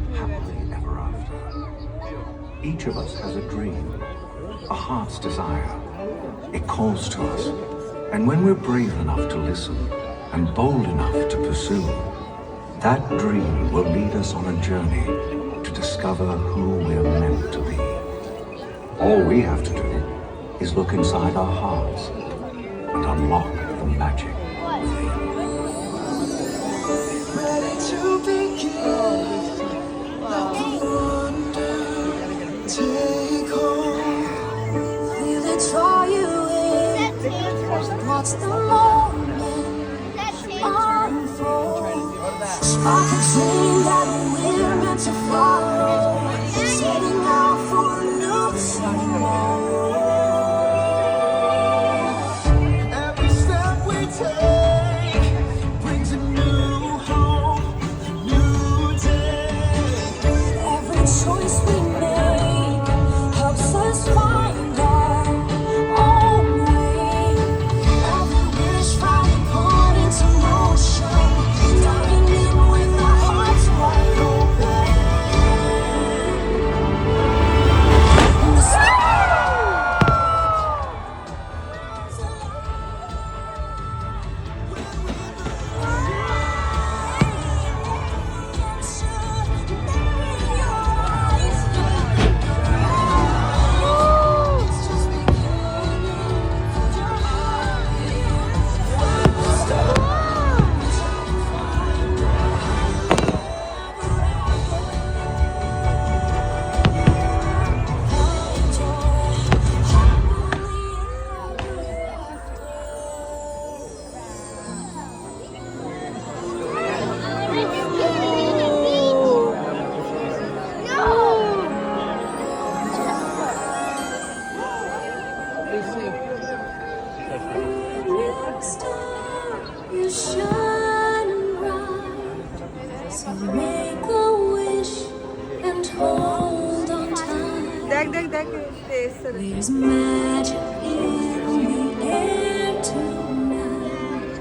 happily ever after. Each of us has a dream, a heart's desire. It calls to us, and when we're brave enough to listen and bold enough to pursue, that dream will lead us on a journey to discover who we're meant to be. All we have to do is look inside our hearts and unlock the magic within. Ready to begin. Let the wonder take hold. Feel it draw you in. Watch the moment unfold. Spark a dream that we're meant to follow. Setting out for a new tomorrow. Every step we take brings a new hope, a new day. Every choice we make helps us find our own way. Every wish finally put into motion, diving in with our hearts wide open. And the you shine bright, so make a wish and hold on tight. There's magic in the air tonight,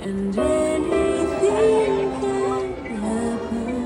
and anything can happen.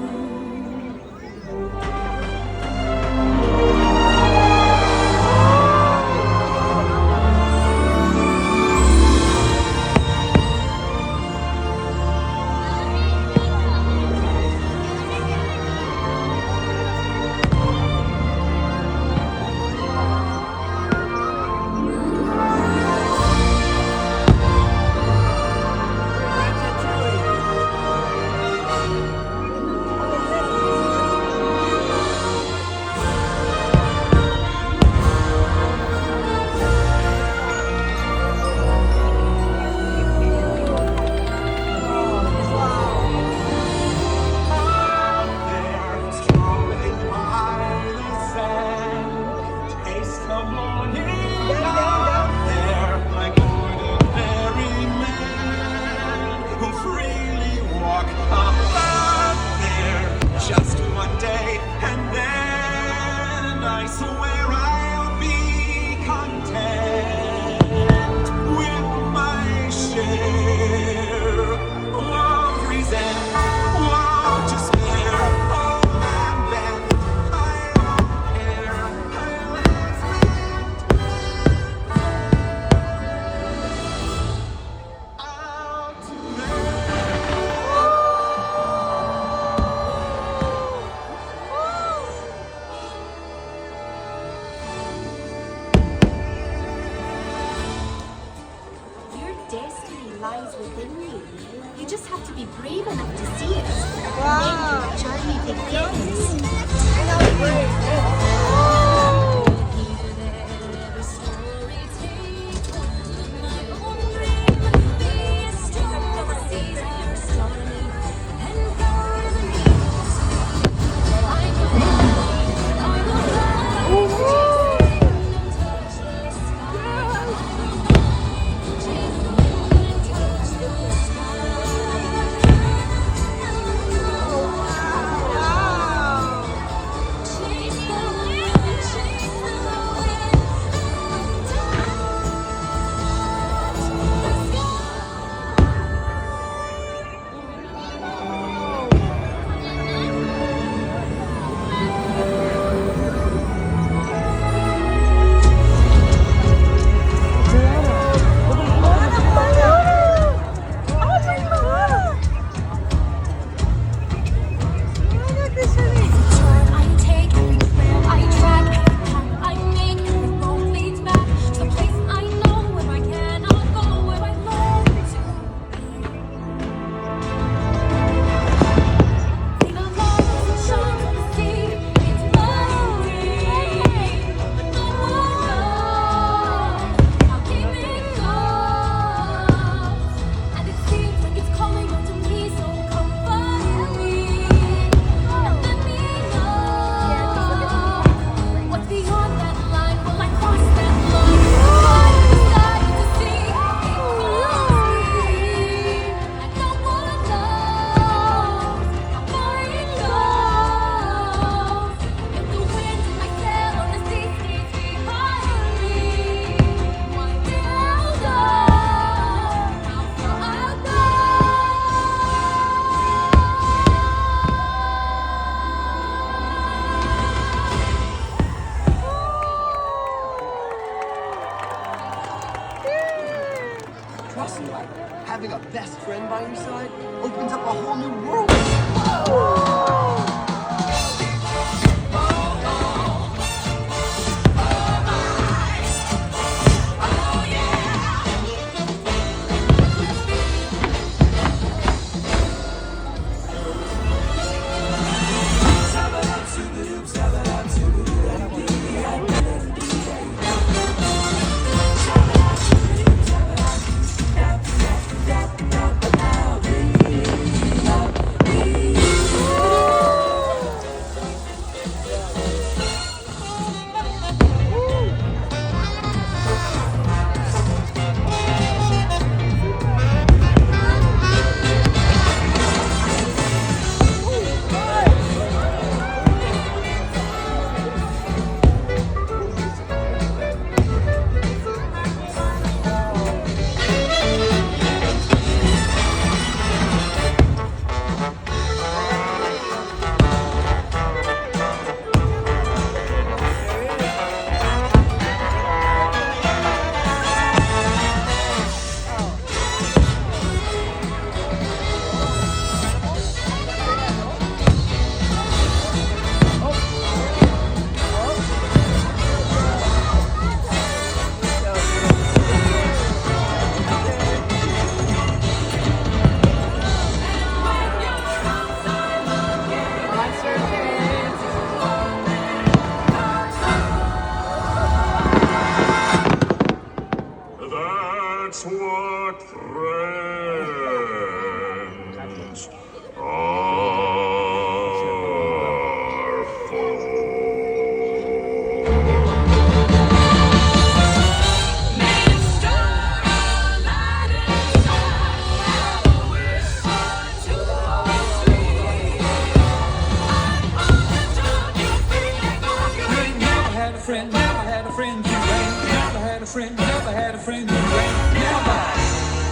friend, never had a friend who drank, never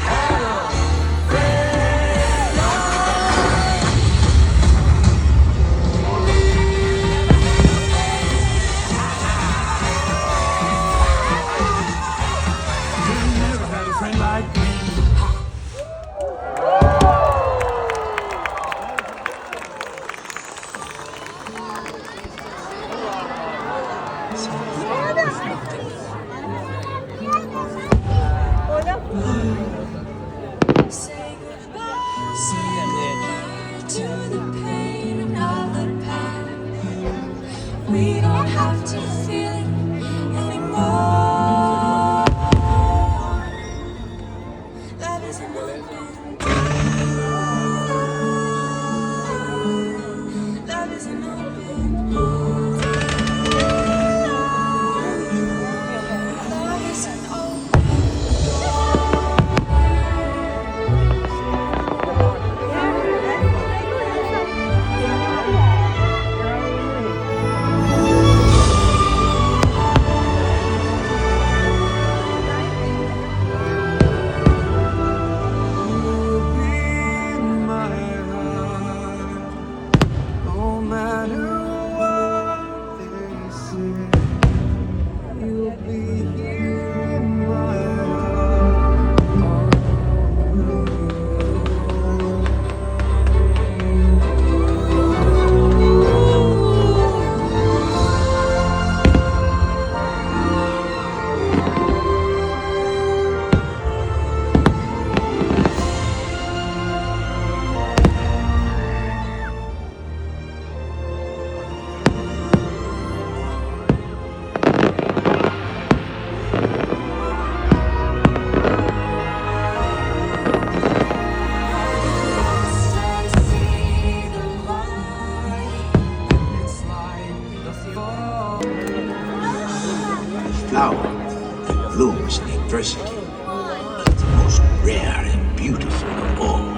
had a never had a friend like me. Say goodbye to the pain of the past. We don't have to feel it anymore. Love is an open door. Love is an open door. Love is an open No matter what they say, you'll be here in my heart. It's like the fall. Flower that blooms in adversity, the most rare and beautiful of all.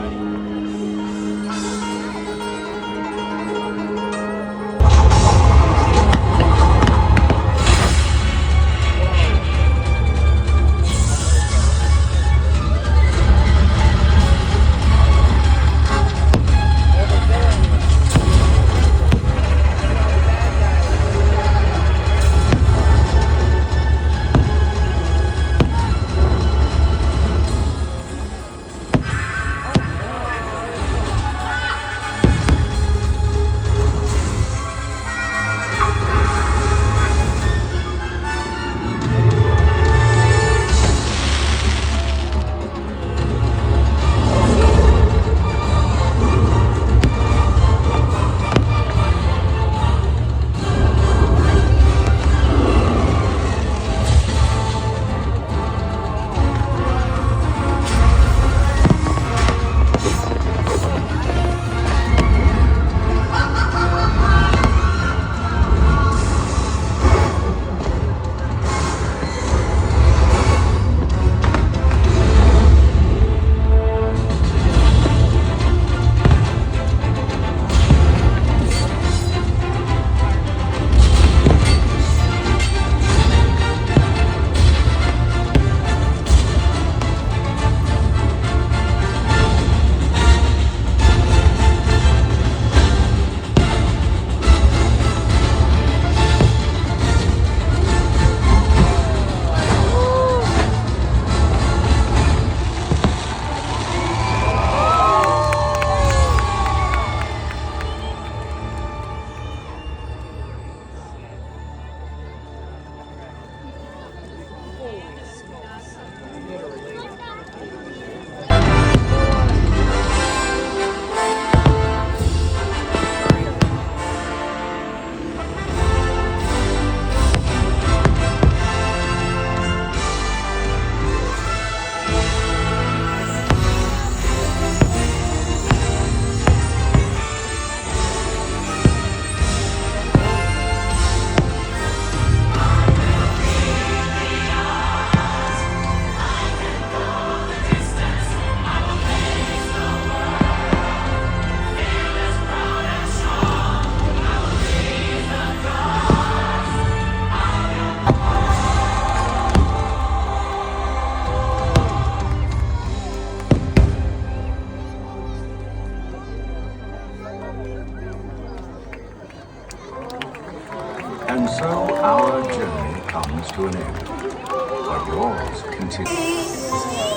And so our journey comes to an end. But yours continues.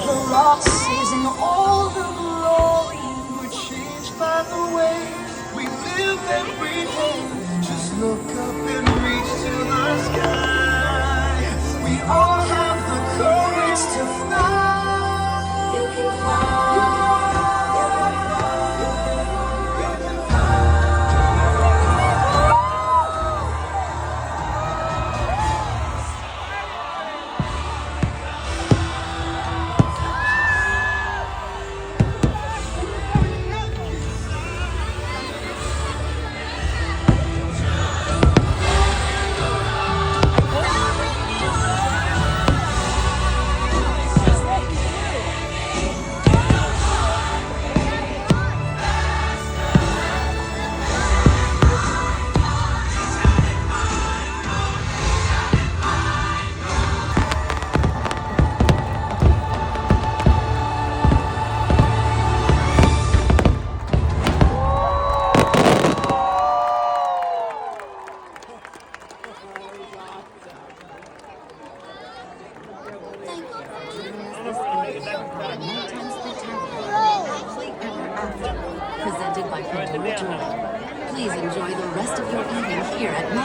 The losses and all the glory were changed by the way we live every day. Just look up and reach to the sky. We all have the courage to fly. You can fly. Presented by Pandora Joy. Please enjoy the rest of your evening here at